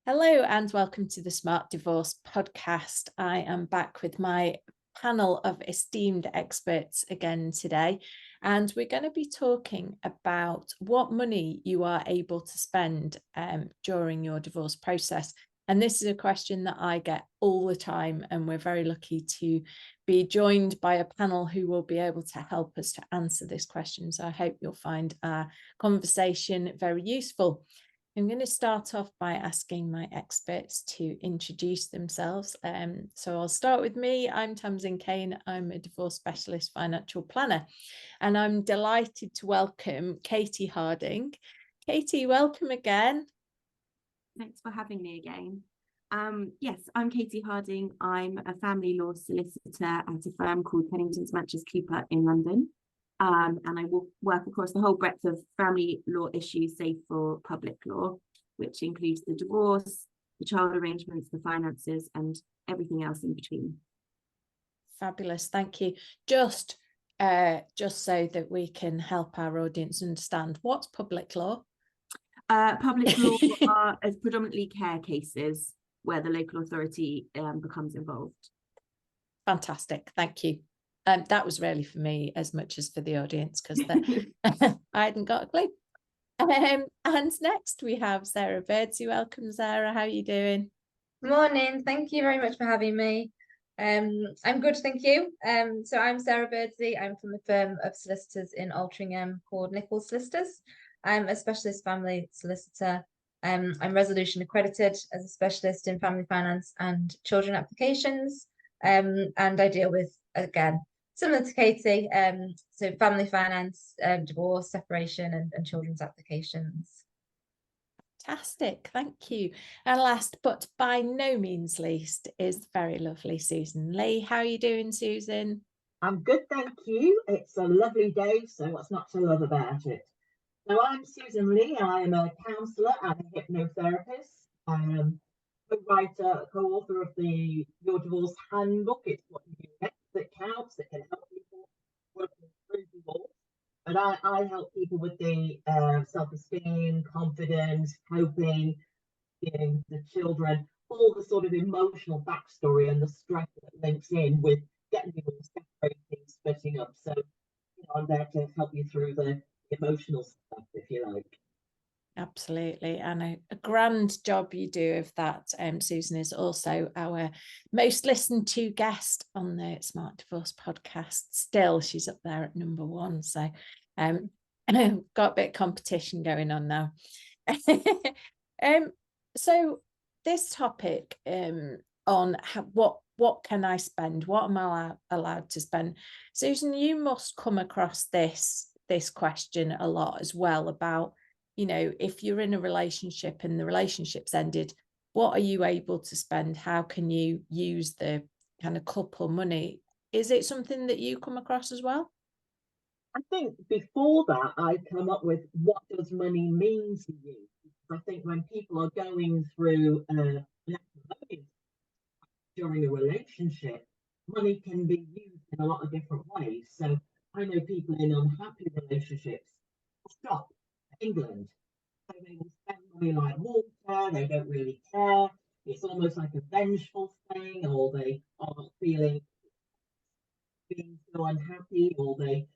Hello and welcome to the Smart Divorce podcast. I am back with my panel of esteemed experts again today, and we're going to be talking about what money you are able to spend during your divorce process. And this is a question that I get all the time, and we're very lucky to be joined by a panel who will be able to help us to answer this question. So I hope you'll find our conversation very useful. I'm going to start off by asking my experts to introduce themselves. So I'll start with me. I'm Tamsin Kane. I'm a divorce specialist financial planner, and I'm delighted to welcome Katie Harding. Katie, welcome again. Thanks for having me again. Yes, I'm Katie Harding. I'm a family law solicitor at a firm called Pennington's Manchester Cooper in London. And I will work across the whole breadth of family law issues, save for public law, which includes the divorce, the child arrangements, the finances, and everything else in between. Fabulous, thank you. Just so that we can help our audience understand, what's public law? Public law are predominantly care cases where the local authority becomes involved. Fantastic, thank you. That was really for me as much as for the audience, because I hadn't got a clue. And next we have Sarah Birdsey. Welcome, Sarah. How are you doing? Morning. Thank you very much for having me. I'm good, thank you. So I'm Sarah Birdsey. I'm from a firm of solicitors in Altrincham called Nicholls Solicitors. I'm a specialist family solicitor. I'm Resolution Accredited as a specialist in family finance and children applications. And I deal with, again, similar to Katie, so family finance, divorce, separation, and children's applications. Fantastic, thank you. And last but by no means least is the very lovely Susan Lee. How are you doing, Susan? I'm good, thank you. It's a lovely day, so what's not to love about it? So I'm Susan Lee. I am a counsellor and a hypnotherapist. I am a writer, co-author of the Your Divorce Handbook. It's what you do next that counts, that can help people working through divorce. But I help people with the self-esteem, confidence, coping, dealing with the children, all the sort of emotional backstory and the stress that links in with getting people separating, splitting up. So, I'm there to help you through the emotional stuff, if you like. Absolutely, and a grand job you do of that. Susan is also our most listened to guest on the Smart Divorce podcast. Still, she's up there at number one. So, got a bit of competition going on now. So this topic on what can I spend? What am I allowed to spend? Susan, you must come across this question a lot as well about, if you're in a relationship and the relationship's ended, what are you able to spend? How can you use the kind of couple money? Is it something that you come across as well? I think before that, I come up with, what does money mean to you? I think when people are going through during a relationship, money can be used in a lot of different ways. So I know people in unhappy relationships stop England. So they will spend money like water, they don't really care. It's almost like a vengeful thing, or they are being so unhappy, or they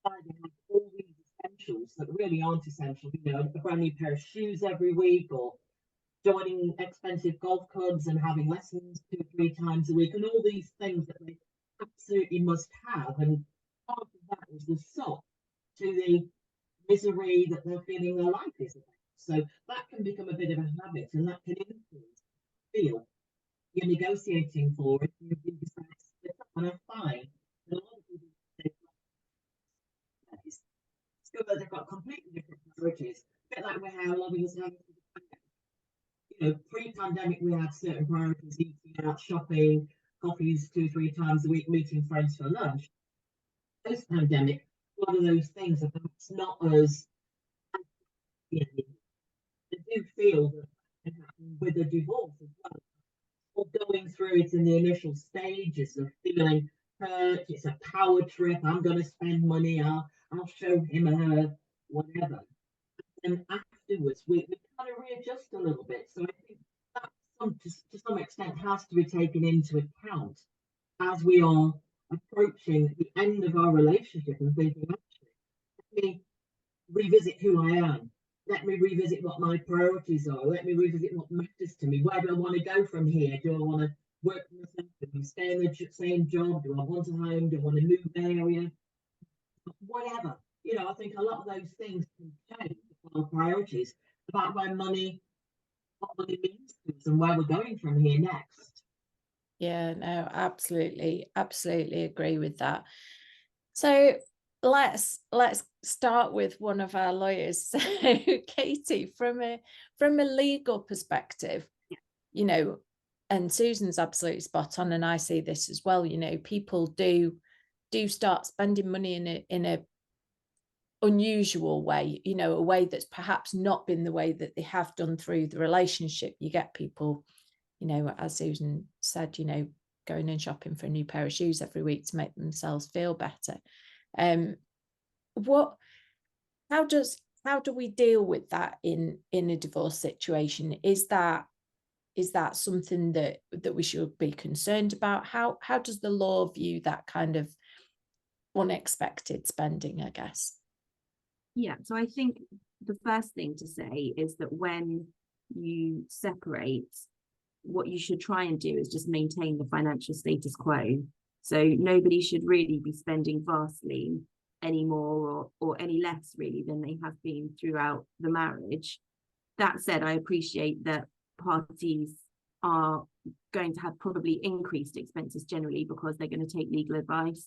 have all these essentials that really aren't essential. A brand new pair of shoes every week, or joining expensive golf clubs and having lessons 2 or 3 times a week, and all these things that they absolutely must have. And part of that is the sop to the misery that they're feeling their life is about. So that can become a bit of a habit, and that can influence feel you're negotiating for if you decide to split up. And I find that a lot of people discover they've got completely different priorities. A bit like how loving is having. Pre-pandemic, we had certain priorities: eating out, shopping, coffees 2 or 3 times a week, meeting friends for lunch. Post-pandemic, a lot of those things are perhaps not as, I do feel that it happened with a divorce as well. Or going through it in the initial stages of feeling hurt, it's a power trip, I'm going to spend money, I'll show him or her whatever. And afterwards, we kind of readjust a little bit. So I think some extent has to be taken into account as we are approaching the end of our relationship and thinking, actually, let me revisit who I am. Let me revisit what my priorities are. Let me revisit what matters to me. Where do I want to go from here? Do I want to work for myself? Do I stay in the same job? Do I want a home? Do I want to move area? Whatever. You know, I think a lot of those things can change our priorities about where money, what money means to us and where we're going from here next. Yeah, no, absolutely agree with that. So let's start with one of our lawyers. So Katie, from a legal perspective, you know, and Susan's absolutely spot on, and I see this as well, you know, people do start spending money in a unusual way, you know, a way that's perhaps not been the way that they have done through the relationship. You get people, you know, as Susan said, you know, going and shopping for a new pair of shoes every week to make themselves feel better. How do we deal with that in a divorce situation? Is that something that we should be concerned about? How does the law view that kind of unexpected spending, I guess? Yeah, so I think the first thing to say is that when you separate, what you should try and do is just maintain the financial status quo. So nobody should really be spending vastly any more or any less really than they have been throughout the marriage. That said, I appreciate that parties are going to have probably increased expenses generally because they're going to take legal advice.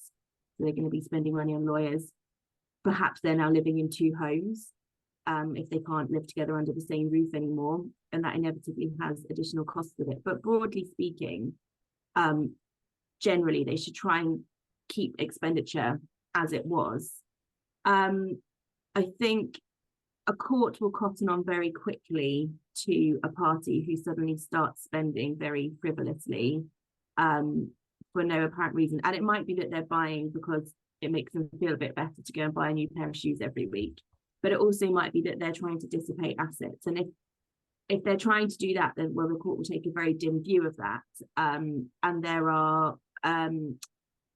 So they're going to be spending money on lawyers. Perhaps they're now living in two homes if they can't live together under the same roof anymore, and that inevitably has additional costs with it. But broadly speaking, generally they should try and keep expenditure as it was. I think a court will cotton on very quickly to a party who suddenly starts spending very frivolously for no apparent reason. And it might be that they're buying because it makes them feel a bit better to go and buy a new pair of shoes every week. But it also might be that they're trying to dissipate assets. And if they're trying to do that, then well, the court will take a very dim view of that. And there are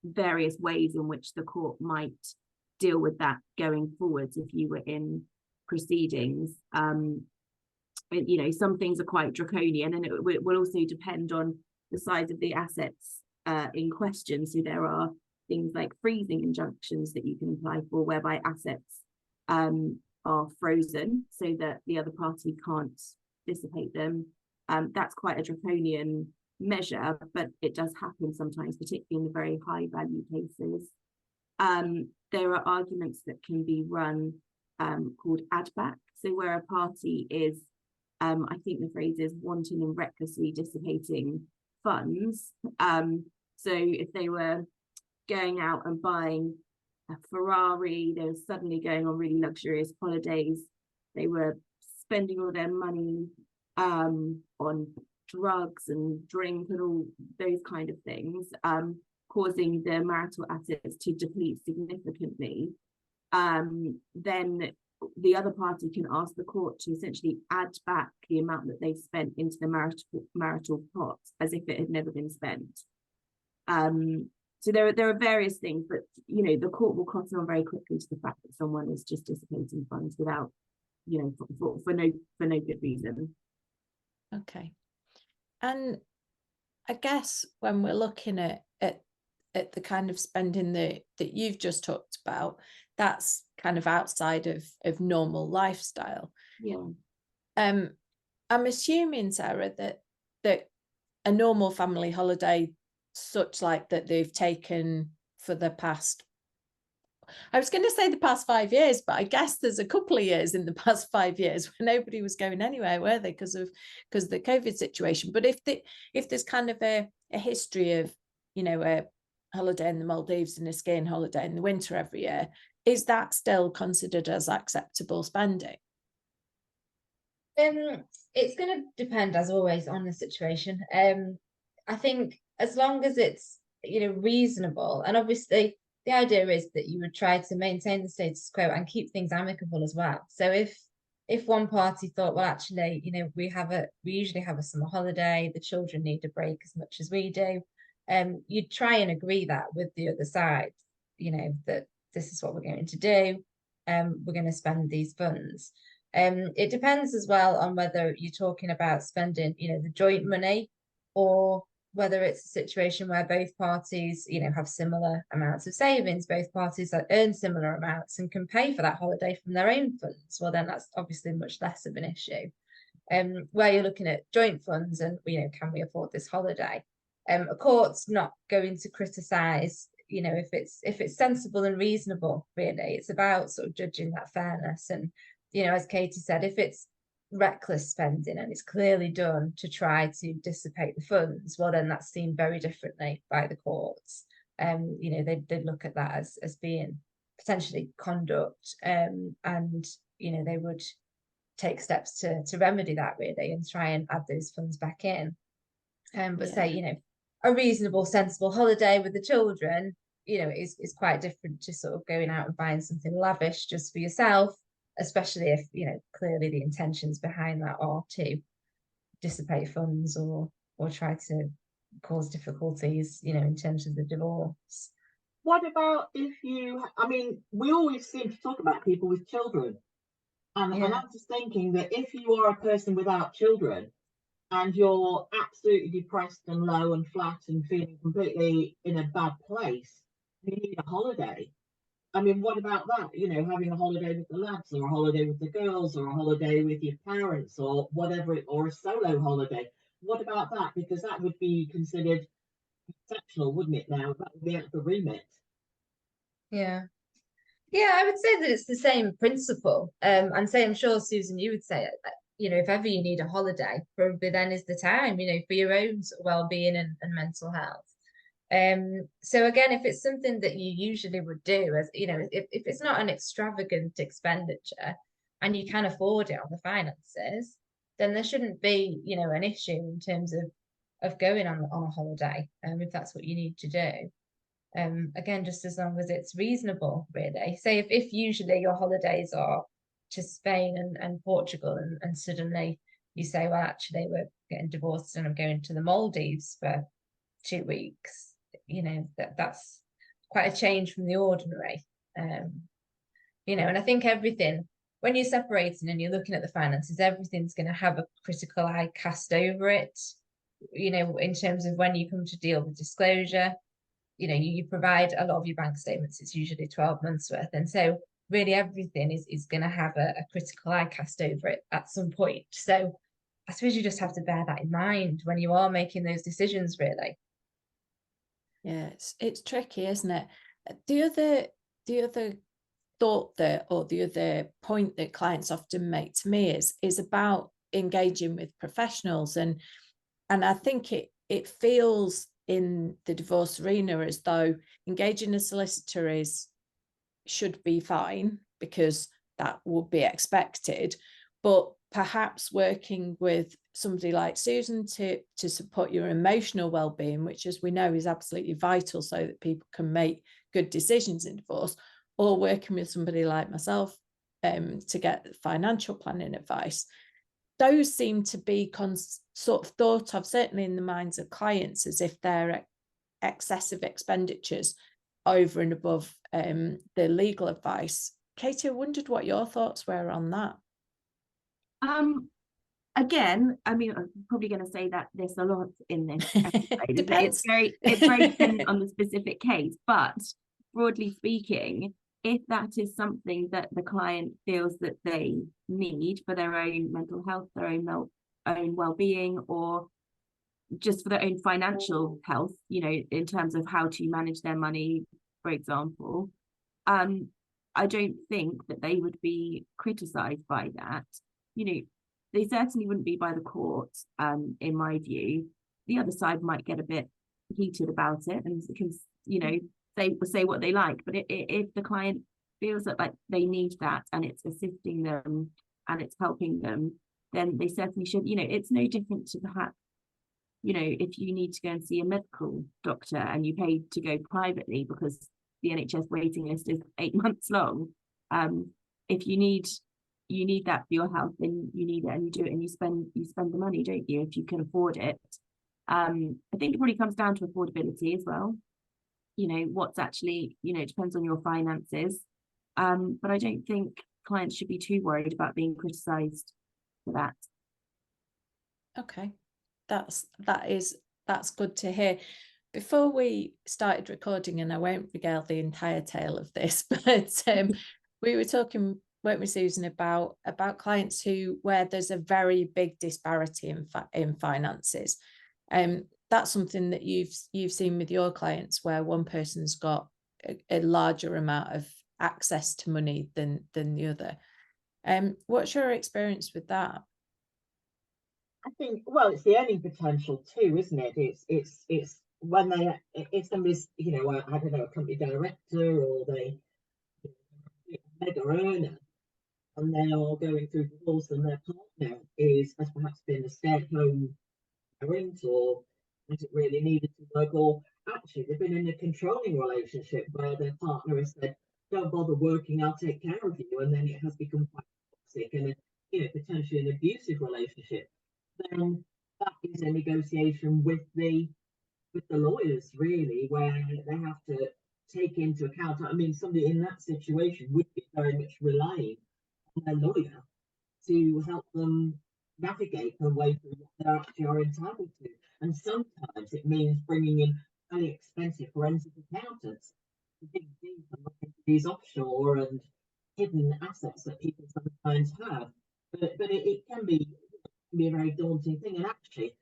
various ways in which the court might deal with that going forwards if you were in proceedings. You know, some things are quite draconian, and it will also depend on the size of the assets in question. So there are things like freezing injunctions that you can apply for, whereby assets are frozen so that the other party can't dissipate them. That's quite a draconian measure, but it does happen sometimes, particularly in the very high value cases. There are arguments that can be run called add back. So where a party is, I think the phrase is wanton and recklessly dissipating funds. So if they were going out and buying a Ferrari, they were suddenly going on really luxurious holidays, they were spending all their money on drugs and drink and all those kind of things, causing their marital assets to deplete significantly, then the other party can ask the court to essentially add back the amount that they've spent into the marital pot as if it had never been spent. So there are various things, but you know, the court will cotton on very quickly to the fact that someone is just dissipating funds without, you know, for no good reason. Okay. And I guess when we're looking at the kind of spending that you've just talked about, that's kind of outside of normal lifestyle. Yeah. I'm assuming, Sarah, that a normal family holiday, such like that they've taken for the past, I was going to say the past 5 years, but I guess there's a couple of years in the past 5 years where nobody was going anywhere, were they, because of the COVID situation. But if there's kind of a history of, you know, a holiday in the Maldives and a skiing holiday in the winter every year, is that still considered as acceptable spending? It's going to depend, as always, on the situation. I think as long as it's, you know, reasonable, and obviously the idea is that you would try to maintain the status quo and keep things amicable as well. So if if one party thought, well, actually, we usually have a summer holiday, the children need a break as much as we do, you'd try and agree that with the other side, that this is what we're going to do, we're going to spend these funds. It depends as well on whether you're talking about spending, the joint money, or whether it's a situation where both parties, have similar amounts of savings, both parties that earn similar amounts and can pay for that holiday from their own funds. Well, then that's obviously much less of an issue. Where you're looking at joint funds and, can we afford this holiday? A court's not going to criticise, if it's sensible and reasonable, really. It's about sort of judging that fairness. And, as Katie said, if it's reckless spending and it's clearly done to try to dissipate the funds, well, then that's seen very differently by the courts. They'd look at that as being potentially conduct, and they would take steps to remedy that, really, and try and add those funds back in. But say, a reasonable, sensible holiday with the children, is quite different to sort of going out and buying something lavish just for yourself, especially if, clearly the intentions behind that are to dissipate funds or try to cause difficulties, in terms of the divorce. What about if we always seem to talk about people with children. And I'm just thinking that if you are a person without children and you're absolutely depressed and low and flat and feeling completely in a bad place, you need a holiday. What about that? Having a holiday with the lads, or a holiday with the girls, or a holiday with your parents, or whatever, or a solo holiday. What about that? Because that would be considered exceptional, wouldn't it? Now that would be out of the remit. Yeah, I would say that it's the same principle. And say, I'm sure, Susan, you would say it. If ever you need a holiday, probably then is the time, for your own well-being and mental health. So again, if it's something that you usually would do, as if it's not an extravagant expenditure and you can afford it on the finances, then there shouldn't be, an issue in terms of going on a holiday, if that's what you need to do. Again, just as long as it's reasonable, really. Say if usually your holidays are to Spain and Portugal, and suddenly you say, well, actually we're getting divorced and I'm going to the Maldives for 2 weeks, that's quite a change from the ordinary. And I think everything, when you're separating and you're looking at the finances, everything's going to have a critical eye cast over it, in terms of when you come to deal with disclosure. You provide a lot of your bank statements, it's usually 12 months worth. And so really everything is going to have a critical eye cast over it at some point. So I suppose you just have to bear that in mind when you are making those decisions, really. Yeah, it's tricky, isn't it? The other thought that, or the other point that clients often make to me is about engaging with professionals, and I think it feels in the divorce arena as though engaging a solicitor should be fine because that would be expected, but perhaps working with somebody like Susan to support your emotional well-being, which, as we know, is absolutely vital so that people can make good decisions in divorce, or working with somebody like myself to get financial planning advice. Those seem to be sort of thought of, certainly in the minds of clients, as if they're excessive expenditures over and above the legal advice. Katie, I wondered what your thoughts were on that. Again, I'm probably going to say that there's a lot in this episode. It's very dependent on the specific case, but broadly speaking, if that is something that the client feels that they need for their own mental health, their own well-being, or just for their own financial health, in terms of how to manage their money, for example, I don't think that they would be criticized by that. They certainly wouldn't be by the court, in my view. The other side might get a bit heated about it and can, say what they like. But if the client feels that like they need that and it's assisting them and it's helping them, then they certainly should. It's no different to perhaps, if you need to go and see a medical doctor and you pay to go privately because the NHS waiting list is 8 months long. If you need you need that for your health, then you need it, and you do it, and you spend the money, don't you, if you can afford it. I think it probably comes down to affordability as well. What's actually, it depends on your finances. But I don't think clients should be too worried about being criticised for that. Okay, that's good to hear. Before we started recording, and I won't regale the entire tale of this, but we were talking, weren't we, Susan, about clients where there's a very big disparity in finances. That's something that you've seen with your clients, where one person's got a larger amount of access to money than the other. What's your experience with that? I think, well, it's the earning potential too, isn't it? It's when if somebody's, I don't know, a company director, or they mega earner, and they are going through divorce, and their partner has perhaps been a stay-at-home parent, or hasn't really needed to work, or actually they've been in a controlling relationship where their partner has said, "Don't bother working, I'll take care of you," and then it has become quite toxic and potentially an abusive relationship. Then that is a negotiation with the lawyers, really, where they have to take into account. I mean, somebody in that situation would be very much relying on their lawyer to help them navigate their way through what they actually are entitled to. And sometimes it means bringing in highly expensive forensic accountants to dig deep and look into these offshore and hidden assets that people sometimes have. But it can be a very daunting thing. And actually,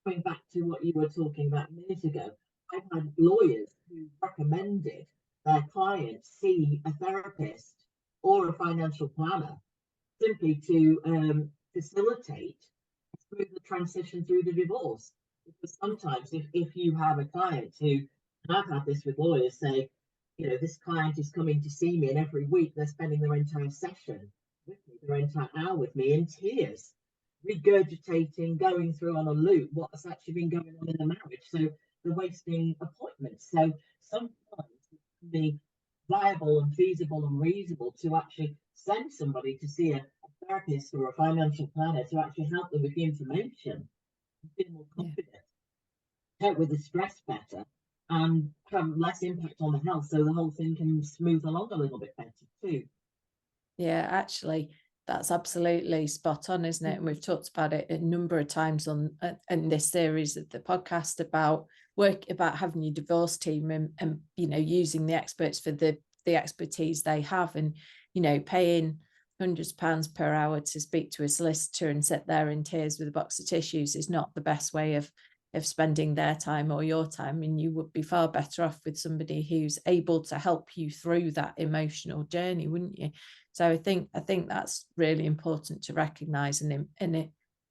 going back to what you were talking about a minute ago, I've had lawyers who recommended their clients see a therapist or a financial planner simply to facilitate through the transition through the divorce. Because sometimes if you have a client who, and I've had this with lawyers, say, this client is coming to see me, and every week they're spending their entire session with me, their entire hour with me, in tears, regurgitating, going through on a loop what's actually been going on in the marriage. So they're wasting appointments. So sometimes it can be viable and feasible and reasonable to actually send somebody to see a therapist or a financial planner to actually help them with the information, feel more confident, cope with the stress better, and have less impact on the health, so the whole thing can smooth along a little bit better too. Yeah, actually, that's absolutely spot on, isn't it? And we've talked about it a number of times in this series of the podcast about having your divorce team and using the experts for the expertise they have, and paying hundreds of pounds per hour to speak to a solicitor and sit there in tears with a box of tissues is not the best way of spending their time or your time. And you would be far better off with somebody who's able to help you through that emotional journey, wouldn't you? So I think that's really important to recognise, and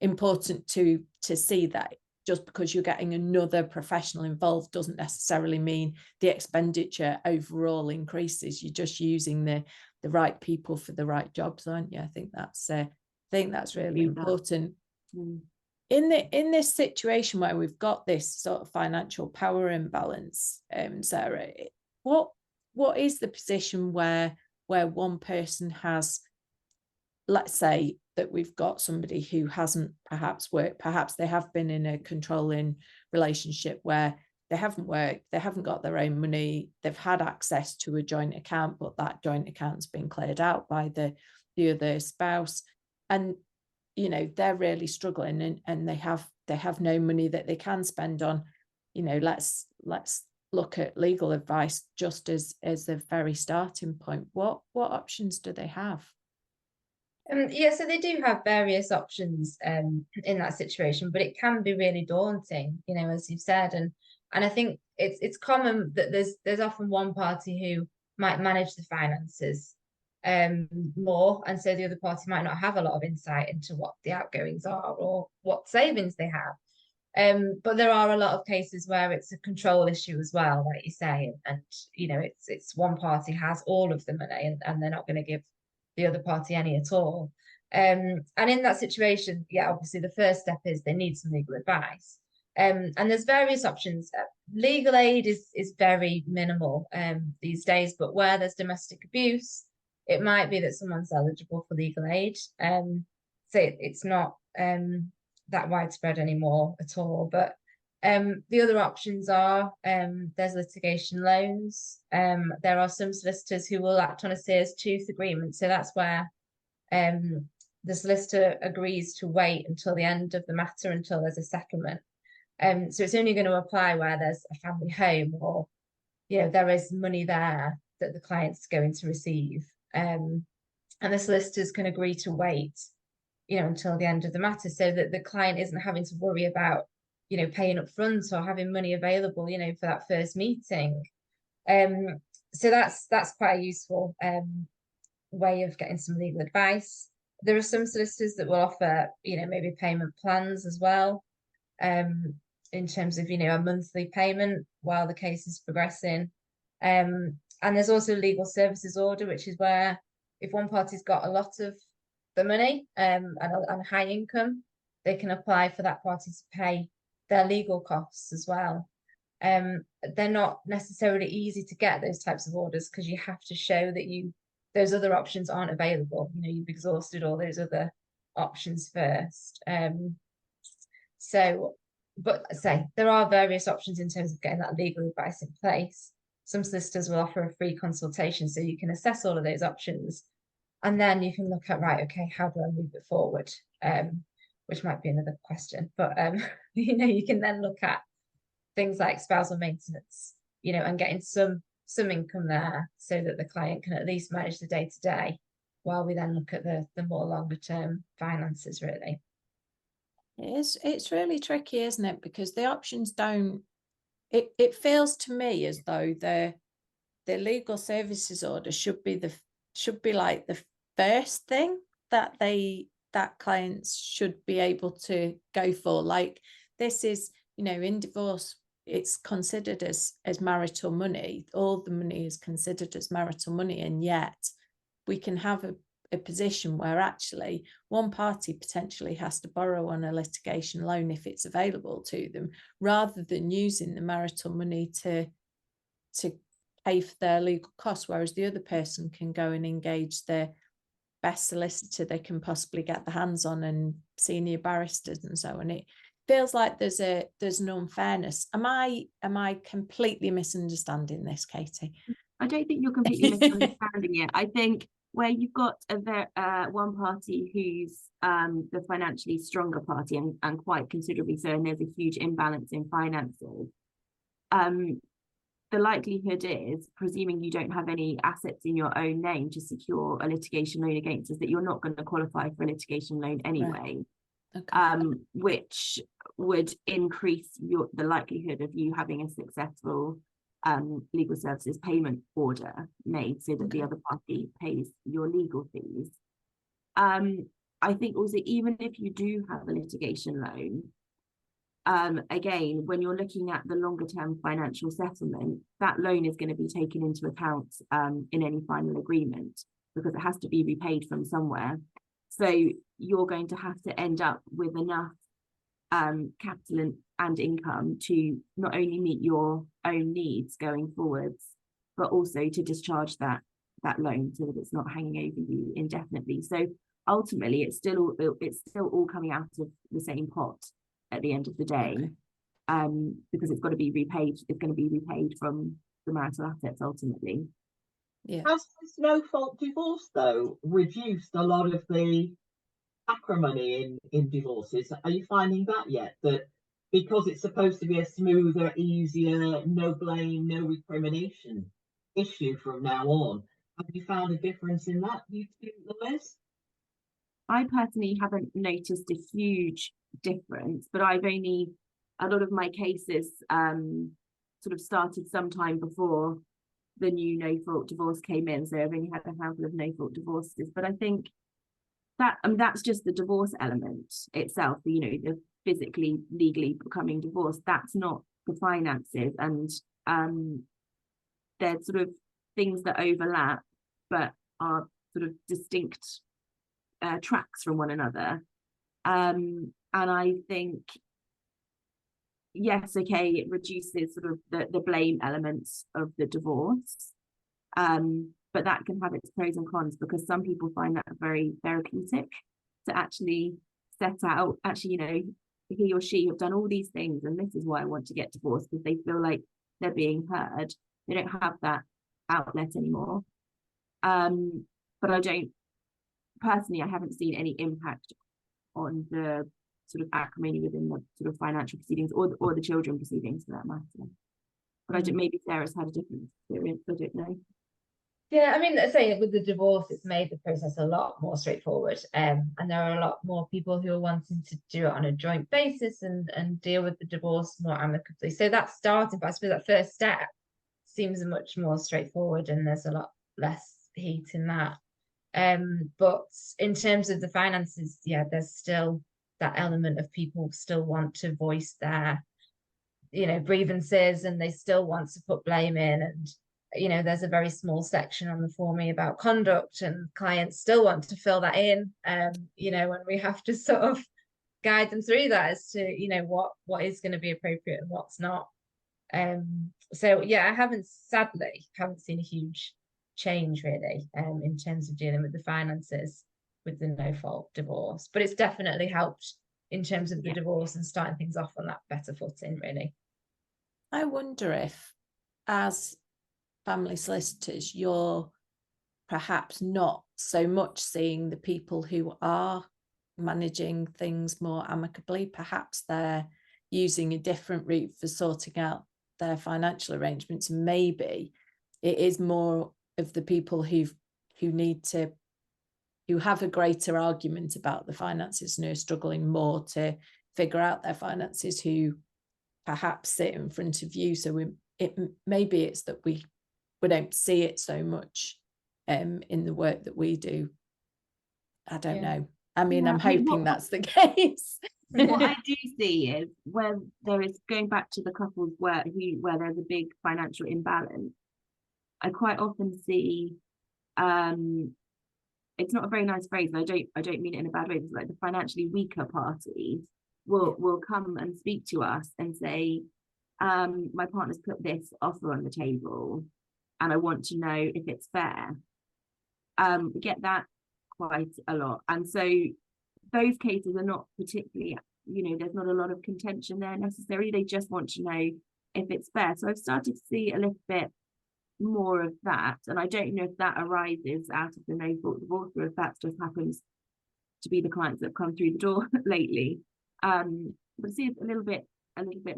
important to see that just because you're getting another professional involved doesn't necessarily mean the expenditure overall increases. You're just using the right people for the right jobs, aren't you? I think that's really important. In this situation where we've got this sort of financial power imbalance, Sarah, what is the position where one person has, let's say that we've got somebody who hasn't perhaps worked, perhaps they have been in a controlling relationship where they haven't worked, they haven't got their own money, they've had access to a joint account, but that joint account's been cleared out by the other spouse, and they're really struggling, and they have no money that they can spend on, let's look at legal advice just as a very starting point. What options do they have? Yeah, so they do have various options in that situation, but it can be really daunting, as you've said, and I think it's common that there's often one party who might manage the finances more, and so the other party might not have a lot of insight into what the outgoings are or what savings they have. But there are a lot of cases where it's a control issue as well, like you say, and it's one party has all of the money, and they're not going to give the other party any at all. And in that situation, yeah, obviously the first step is they need some legal advice. And there's various options. Legal aid is very minimal these days, but where there's domestic abuse, it might be that someone's eligible for legal aid. So it's not that widespread anymore at all. But the other options are there's litigation loans. There are some solicitors who will act on a Sears Tooth agreement. So that's where the solicitor agrees to wait until the end of the matter until there's a settlement. So it's only going to apply where there's a family home, or there is money there that the client's going to receive. And the solicitors can agree to wait until the end of the matter, so that the client isn't having to worry about paying up front or having money available for that first meeting. So that's quite a useful way of getting some legal advice. There are some solicitors that will offer maybe payment plans as well, in terms of a monthly payment while the case is progressing. And there's also legal services order, which is where if one party's got a lot of the money and a high income, they can apply for that party to pay their legal costs as well. They're not necessarily easy to get, those types of orders, because you have to show that those other options aren't available. You've exhausted all those other options first. But say there are various options in terms of getting that legal advice in place. Some solicitors will offer a free consultation, so you can assess all of those options, and then you can look at, right, okay, how do I move it forward? Which might be another question, but you can then look at things like spousal maintenance, and getting some income there, so that the client can at least manage the day-to-day, while we then look at the more longer term finances, really. It's really tricky, isn't it? Because the options don't, it feels to me as though the legal services order should be like the first thing that clients should be able to go for. Like, this is, in divorce, it's considered as marital money. All the money is considered as marital money, and yet we can have a position where actually one party potentially has to borrow on a litigation loan if it's available to them, rather than using the marital money to pay for their legal costs, whereas the other person can go and engage the best solicitor they can possibly get their hands on, and senior barristers and so on. It feels like there's an unfairness. Am I completely misunderstanding this, Katie? I don't think you're completely misunderstanding it. I think where you've got one party who's the financially stronger party, and quite considerably so, and there's a huge imbalance in finances, the likelihood is, presuming you don't have any assets in your own name to secure a litigation loan against, is that you're not going to qualify for a litigation loan anyway. Right. Okay. Which would increase the likelihood of you having a successful legal services payment order made, so that the other party pays your legal fees. I think also, even if you do have a litigation loan, again, when you're looking at the longer term financial settlement, that loan is going to be taken into account in any final agreement, because it has to be repaid from somewhere. So you're going to have to end up with enough capital and income to not only meet your own needs going forwards, but also to discharge that loan, so that it's not hanging over you indefinitely. So ultimately, it's still all coming out of the same pot at the end of the day. Okay. Because it's got to be repaid. It's going to be repaid from the marital assets ultimately. Yeah. Has this no-fault divorce, though, reduced a lot of the acrimony in divorces? Are you finding that yet? That because it's supposed to be a smoother, easier, no blame, no recrimination issue from now on, have you found a difference in that, you two lawyers? I personally haven't noticed a huge difference, but a lot of my cases sort of started sometime before the new no-fault divorce came in, so I've only had a handful of no-fault divorces. But I think that that's just the divorce element itself, the physically, legally becoming divorced. That's not the finances, and they're sort of things that overlap but are sort of distinct tracks from one another. And I think, yes, okay, it reduces sort of the blame elements of the divorce, but that can have its pros and cons, because some people find that very therapeutic to actually set out, actually, you know, he or she have done all these things and this is why I want to get divorced, because they feel like they're being heard. They don't have that outlet anymore. But I don't, personally, I haven't seen any impact on the sort of acrimony within the sort of financial proceedings or the children proceedings for that matter. But I don't, maybe Sarah's had a different experience, I don't know. Yeah, I mean, let's say with the divorce, it's made the process a lot more straightforward. And there are a lot more people who are wanting to do it on a joint basis and deal with the divorce more amicably. So that's starting, but I suppose that first step seems much more straightforward, and there's a lot less heat in that. But in terms of the finances, yeah, there's still that element of people still want to voice their, you know, grievances, and they still want to put blame in. And you know, there's a very small section on the form about conduct, and clients still want to fill that in, you know, and we have to sort of guide them through that as to, you know, what is going to be appropriate and what's not. So yeah, I sadly haven't seen a huge change really in terms of dealing with the finances with the no fault divorce, but it's definitely helped in terms of the divorce and starting things off on that better footing really. I wonder if, as family solicitors, you're perhaps not so much seeing the people who are managing things more amicably. Perhaps they're using a different route for sorting out their financial arrangements. Maybe it is more of the people who have a greater argument about the finances and who are struggling more to figure out their finances, who perhaps sit in front of you. So maybe it's that we don't see it so much in the work that we do. I don't know. I mean, I'm hoping that's the case. What I do see is where there is, going back to the couples where there's a big financial imbalance, I quite often see, it's not a very nice phrase, and I don't mean it in a bad way. It's like the financially weaker parties will come and speak to us and say, my partner's put this offer on the table and I want to know if it's fair. We get that quite a lot, and so those cases are not particularly, you know, there's not a lot of contention there necessarily. They just want to know if it's fair. So I've started to see a little bit more of that, and I don't know if that arises out of the no fault divorce or if that just happens to be the clients that have come through the door lately. But see a little bit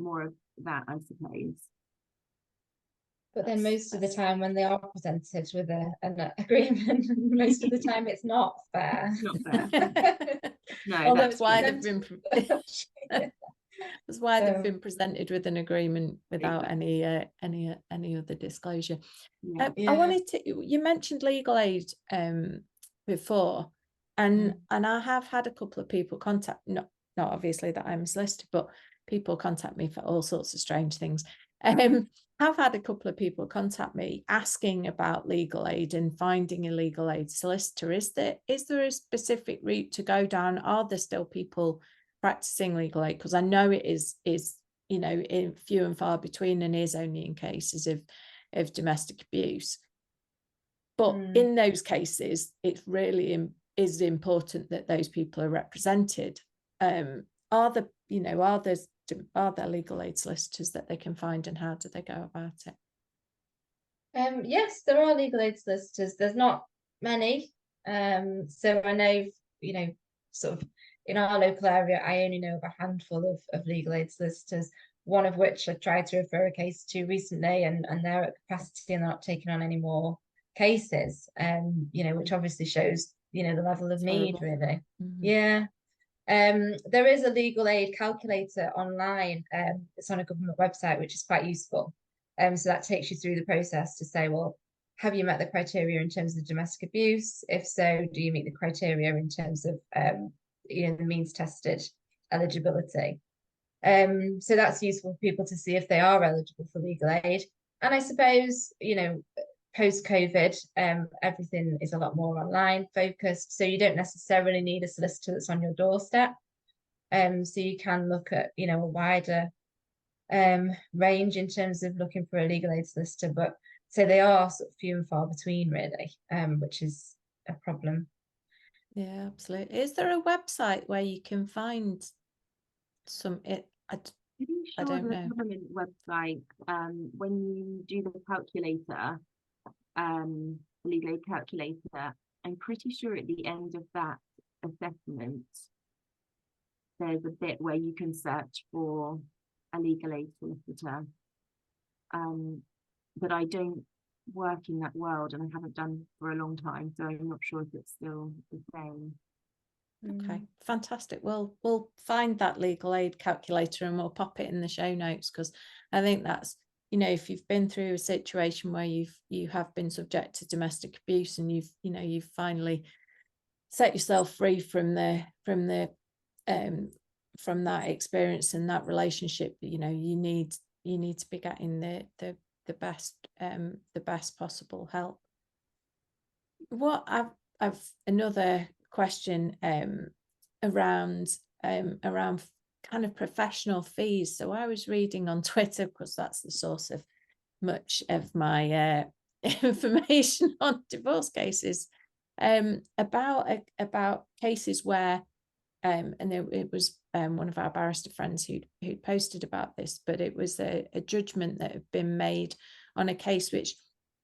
more of that, I suppose. But then most of the time when they are presented with an agreement, most of the time it's not fair. It's not fair. No, well, that's why they've been that's why they've been presented with an agreement without any other disclosure. I wanted to, you mentioned legal aid before, and I have had a couple of people contact, not obviously that I'm a solicitor, but people contact me for all sorts of strange things. I've had a couple of people contact me asking about legal aid and finding a legal aid solicitor. Is there a specific route to go down? Are there still people practicing legal aid? Because I know it is you know, in few and far between, and is only in cases of domestic abuse. But in those cases, it really is important that those people are represented. Are there legal aid solicitors that they can find, and how do they go about it? Yes, there are legal aid solicitors. There's not many. So I know, you know, sort of in our local area, I only know of a handful of legal aid solicitors, one of which I tried to refer a case to recently, and they're at capacity and they're not taking on any more cases, you know, which obviously shows, you know, the level of need really. Yeah. There is a legal aid calculator online. It's on a government website, which is quite useful. So that takes you through the process to say, well, have you met the criteria in terms of domestic abuse? If so, do you meet the criteria in terms of you know, the means tested eligibility? So that's useful for people to see if they are eligible for legal aid. And I suppose, you know, post-COVID, everything is a lot more online focused, so you don't necessarily need a solicitor that's on your doorstep. So you can look at, you know, a wider range in terms of looking for a legal aid solicitor. But So they are sort of few and far between, really, which is a problem. Yeah, absolutely. Is there a website where you can find some Pretty I sure don't the know. government website, when you do the calculator, legal aid calculator, I'm pretty sure at the end of that assessment, there's a bit where you can search for a legal aid solicitor. But I don't work in that world, and I haven't done for a long time, so I'm not sure if it's still the same. Okay, fantastic. We'll find that legal aid calculator and we'll pop it in the show notes, because I think that's, you know, if you've been through a situation where you have been subject to domestic abuse, and you've finally set yourself free from that experience and that relationship, you know, you need to be getting the best possible help. What I've another question around kind of professional fees. So I was reading on Twitter, because that's the source of much of my information on divorce cases, about cases where and it was one of our barrister friends who posted about this, but it was a judgment that had been made on a case which,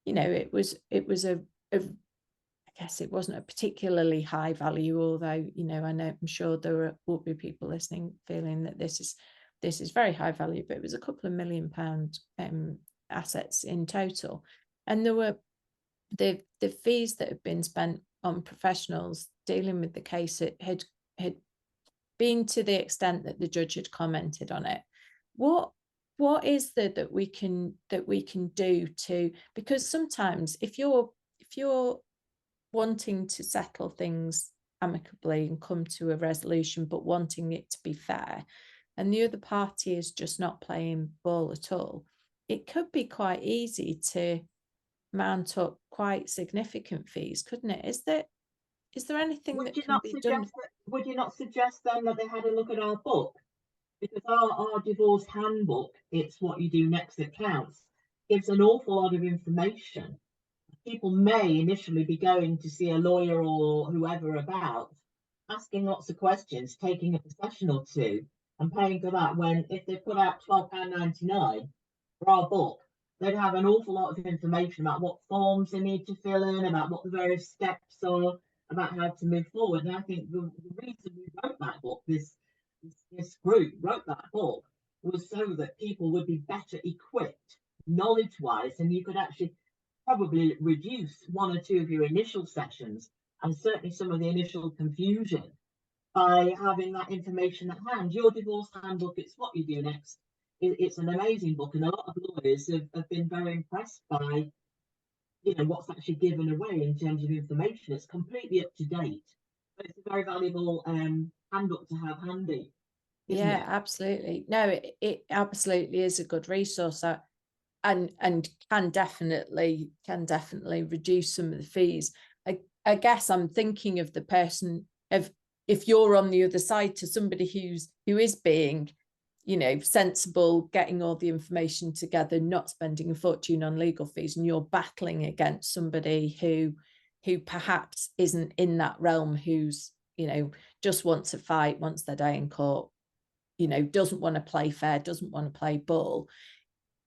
you know, it was a I guess it wasn't a particularly high value, although, you know, I'm sure there will be people listening feeling that this is very high value, but it was a couple of £1 million assets in total. And there were the fees that had been spent on professionals dealing with the case. It had been to the extent that the judge had commented on it. What is there that we can do to, because sometimes if you're wanting to settle things amicably and come to a resolution, but wanting it to be fair, and the other party is just not playing ball at all, it could be quite easy to mount up quite significant fees, couldn't it? Is there anything that can be done? Would you not suggest then that they had a look at our book? Because our divorce handbook, it's what you do next that counts, gives an awful lot of information. People may initially be going to see a lawyer or whoever about, asking lots of questions, taking a session or two, and paying for that, when if they put out £12.99 for our book, they'd have an awful lot of information about what forms they need to fill in, about what the various steps are, about how to move forward. And I think the reason we wrote that book, this group wrote that book, was so that people would be better equipped knowledge-wise, and you could actually probably reduce one or two of your initial sessions, and certainly some of the initial confusion, by having that information at hand. Your divorce handbook, it's what you do next. It's an amazing book, and a lot of lawyers have been very impressed by, you know, what's actually given away in terms of information. It's completely up to date, but it's a very valuable handbook to have handy. Yeah, absolutely. No, it absolutely is a good resource, and can definitely reduce some of the fees. I guess I'm thinking of the person of, if you're on the other side to somebody who is being, you know, sensible, getting all the information together, not spending a fortune on legal fees, and you're battling against somebody who perhaps isn't in that realm, who's, you know, just wants to fight, wants their day in court, you know, doesn't want to play fair, doesn't want to play ball.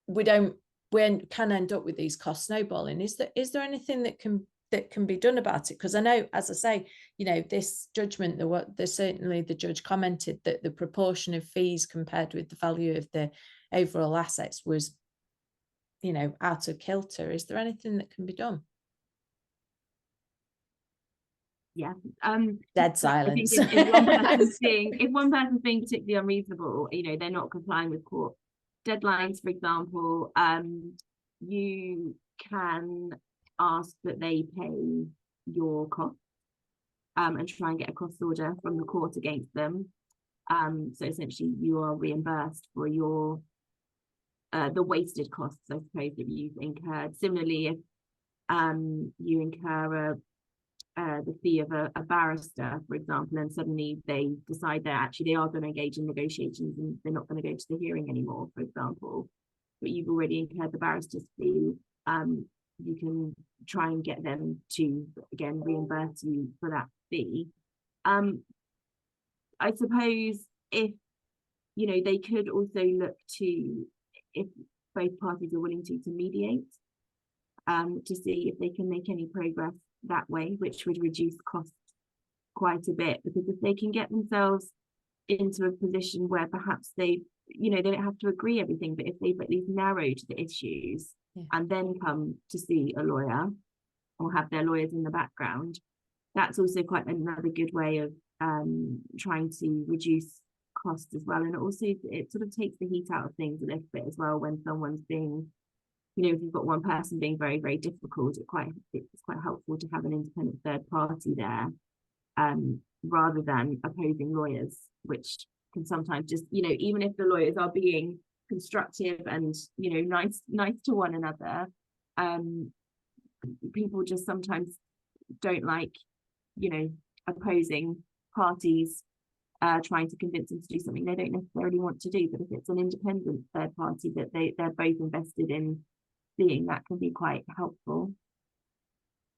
We can end up with these costs snowballing. Is there anything that can be done about it? Because I know, as I say, you know, this judgment, certainly the judge commented that the proportion of fees compared with the value of the overall assets was, you know, out of kilter. Is there anything that can be done? Yeah. Dead silence. I think if one person's being particularly unreasonable, you know, they're not complying with court deadlines, for example, you can ask that they pay your costs, and try and get a cost order from the court against them. So essentially you are reimbursed for your the wasted costs, I suppose, that you've incurred. Similarly, if you incur the fee of a barrister, for example, and suddenly they decide that actually they are going to engage in negotiations and they're not going to go to the hearing anymore, for example, but you've already incurred the barrister's fee, you can try and get them to, again, reimburse you for that fee. I suppose if, you know, they could also look to, if both parties are willing to mediate, to see if they can make any progress that way, which would reduce costs quite a bit. Because if they can get themselves into a position where perhaps they, you know, they don't have to agree everything, but if they've at least narrowed the issues and then come to see a lawyer or have their lawyers in the background, that's also quite another good way of trying to reduce costs as well. And also it sort of takes the heat out of things a little bit as well when someone's being, you know, if you've got one person being very, very difficult, it's quite helpful to have an independent third party there, rather than opposing lawyers, which can sometimes just, you know, even if the lawyers are being constructive and, you know, nice to one another, people just sometimes don't like, you know, opposing parties trying to convince them to do something they don't necessarily want to do. But if it's an independent third party that they're both invested in seeing, that can be quite helpful.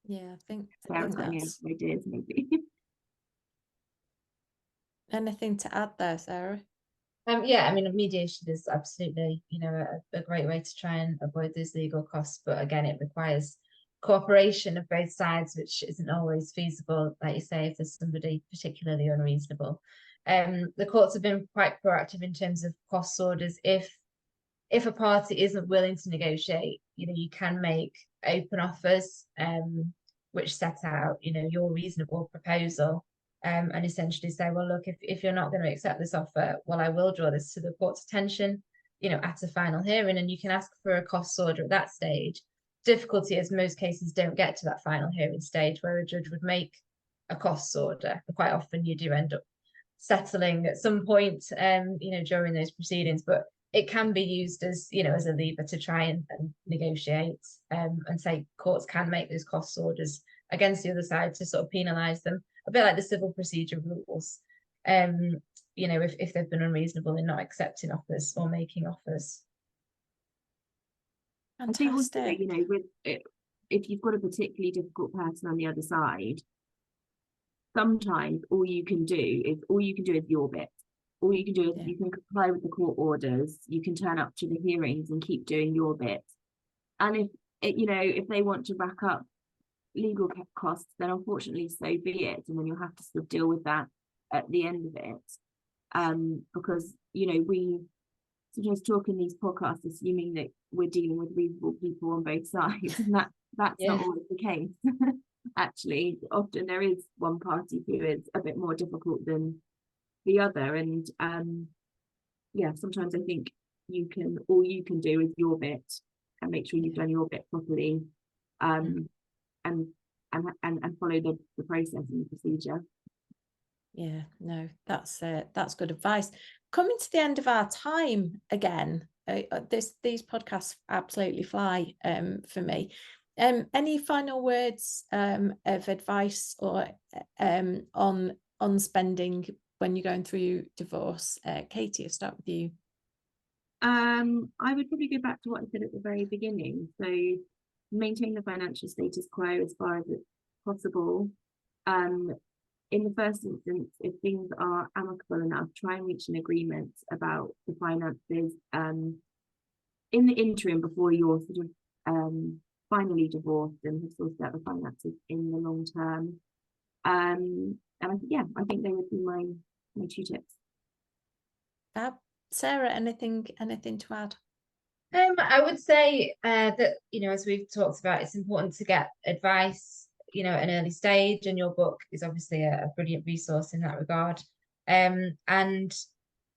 Yeah, I think Sarah's got any ideas, maybe. Anything to add there, Sarah? Yeah, I mean, mediation is absolutely, you know, a great way to try and avoid those legal costs. But again, it requires cooperation of both sides, which isn't always feasible, like you say, if there's somebody particularly unreasonable. The courts have been quite proactive in terms of cost orders. If a party isn't willing to negotiate, you know, you can make open offers, which set out, you know, your reasonable proposal, and essentially say, well, look, if you're not going to accept this offer, well, I will draw this to the court's attention, you know, at a final hearing, and you can ask for a cost order at that stage. Difficulty is most cases don't get to that final hearing stage where a judge would make a costs order. Quite often you do end up settling at some point, you know, during those proceedings, but it can be used as, you know, as a lever to try and negotiate, and say courts can make those costs orders against the other side to sort of penalise them, a bit like the civil procedure rules, you know, if they've been unreasonable in not accepting offers or making offers. Fantastic. I think also, you know, with it, if you've got a particularly difficult person on the other side, sometimes all you can do is your bit. All you can do is you can comply with the court orders, you can turn up to the hearings and keep doing your bit. And if it, you know, if they want to rack up legal costs, then unfortunately so be it, and then you'll have to sort of deal with that at the end of it. Because, you know, we sometimes talk in these podcasts assuming that we're dealing with reasonable people on both sides, and that's not always the case. Actually, often there is one party who is a bit more difficult than the other, and yeah, sometimes I think all you can do is your bit and make sure you've done your bit properly, and follow the process and the procedure. Yeah, no, that's good advice. Coming to the end of our time again, these podcasts absolutely fly for me. Any final words of advice or on spending when you're going through divorce? Katie, I'll start with you. I would probably go back to what I said at the very beginning. So maintain the financial status quo as far as it's possible. In the first instance, if things are amicable enough, try and reach an agreement about the finances in the interim before you're sort of finally divorced and have sorted out the finances in the long term. And I think they would be my 2 tips. Sarah, anything to add? I would say that, you know, as we've talked about, it's important to get advice, you know, at an early stage, and your book is obviously a brilliant resource in that regard. And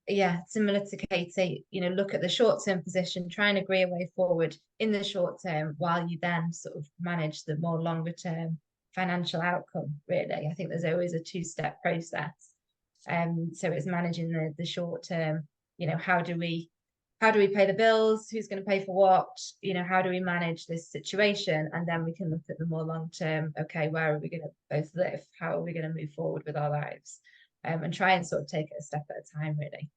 yeah, similar to Katie, you know, look at the short-term position, try and agree a way forward in the short term while you then sort of manage the more longer-term financial outcome, really. I think there's always a 2-step process. So it's managing the short term, you know, how do we pay the bills, who's going to pay for what, you know, how do we manage this situation, and then we can look at the more long term, okay, where are we going to both live, how are we going to move forward with our lives, and try and sort of take it a step at a time, really.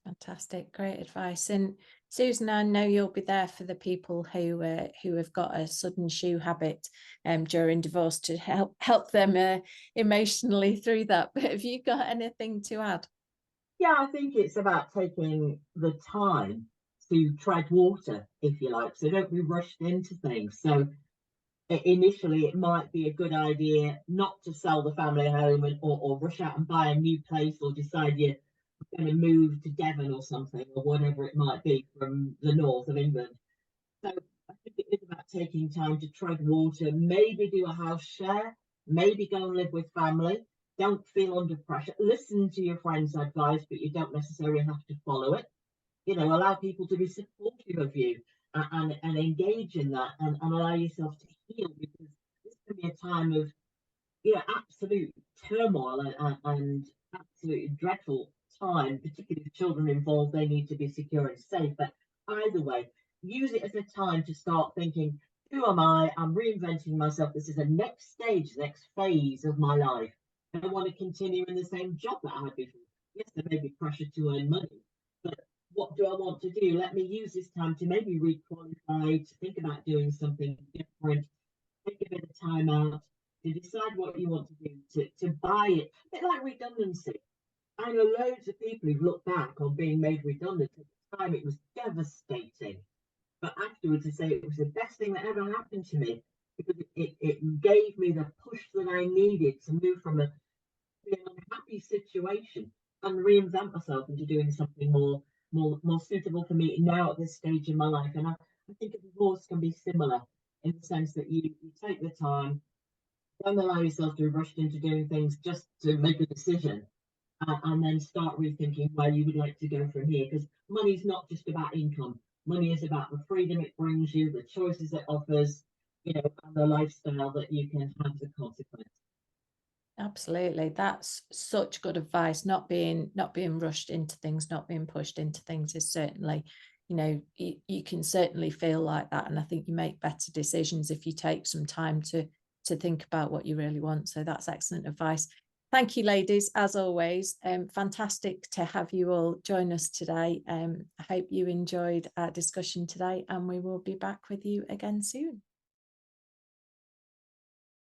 Fantastic, great advice. And Susan, I know you'll be there for the people who have got a sudden shoe habit during divorce to help them emotionally through that. But have you got anything to add? Yeah, I think it's about taking the time to tread water, if you like. So don't be rushed into things. So initially, it might be a good idea not to sell the family home or rush out and buy a new place, or decide you're going to move to Devon or something, or whatever it might be, from the north of England. So I think it is about taking time to tread water, maybe do a house share, maybe go and live with family. Don't feel under pressure. Listen to your friends' advice, but you don't necessarily have to follow it. Allow people to be supportive of you, and engage in that, and allow yourself to heal, because this can be a time of absolute turmoil and absolutely dreadful time, particularly the children involved. They need to be secure and safe. But either way, use it as a time to start thinking, who am I? I'm reinventing myself. This is the next stage, the next phase of my life. And I want to continue in the same job that I had before. Yes, there may be pressure to earn money, but what do I want to do? Let me use this time to maybe re-qualify, to think about doing something different, take a bit of time out to decide what you want to do, to buy it. A bit like redundancy. I know loads of people who've looked back on being made redundant. At the time, it was devastating. But afterwards, they say it was the best thing that ever happened to me, because it gave me the push that I needed to move from a unhappy situation and reinvent myself into doing something more suitable for me now at this stage in my life. And I think a divorce can be similar, in the sense that you take the time, don't allow yourself to be rushed into doing things just to make a decision, and then start rethinking where you would like to go from here. Because money is not just about income. Money is about the freedom it brings you, the choices it offers, and the lifestyle that you can have as a consequence. Absolutely, that's such good advice. Not being rushed into things, not being pushed into things is certainly, you can certainly feel like that. And I think you make better decisions if you take some time to think about what you really want. So that's excellent advice. Thank you, ladies, as always. Fantastic to have you all join us today. I hope you enjoyed our discussion today, and we will be back with you again soon.